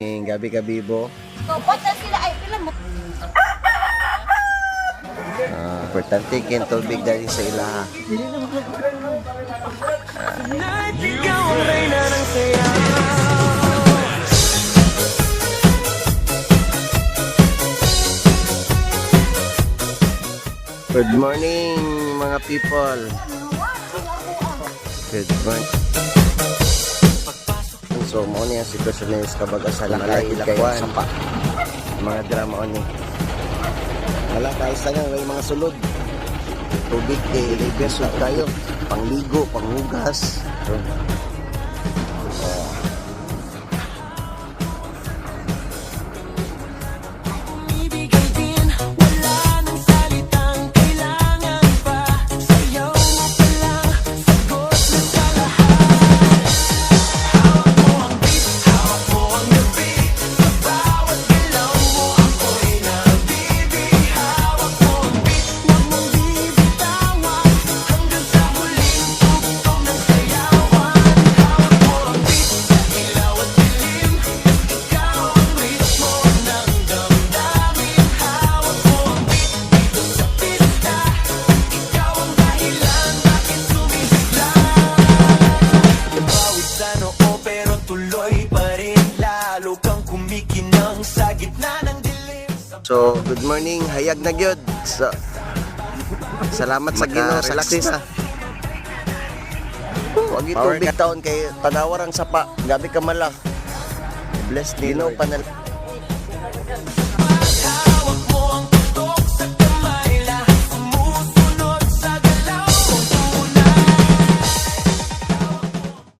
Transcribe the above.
Gabi kabibo. Kapot na sila ay pila mo. Importante kin tubig dali sa ilaha. Ikaw ang reyna ng saya. Good morning mga people. Good morning. So mo niya sitwasyon niya sa kabag-asalan kayo sa pa. Mga drama on ni. Wala kaisa nga may mga sulod. Tubig besod kayo. Pangligo, panghugas. Ibigay din, wala nang salitang kailangan pa. Sayaw mo pa lang, sagot na sa lahat. Hawak mo ang beat, hawak mo ang beat. Sa bawat galaw mo ako'y nabibihawak mo ang beat. Huwag mong bibitawan, hanggang sa huling tugtog ng sayawan. Hawak mo ang beat, sa ilaw at dilim. Ikaw ang ritmo ng damdamin. Hawak mo ang beat, dito sa pista. Ikaw ang dahilan, bakit sumisigla. Bawit sa noo pero tuloy pa rin. Lalo kang kumikinang sa gitna ng dilim. So, good morning. Hayag na gyud. So, salamat sa Ginoo sa laksis na. Wag ito big town kay Tanawarang Sapa. Gabi ka mala. Bless Ginoo panal.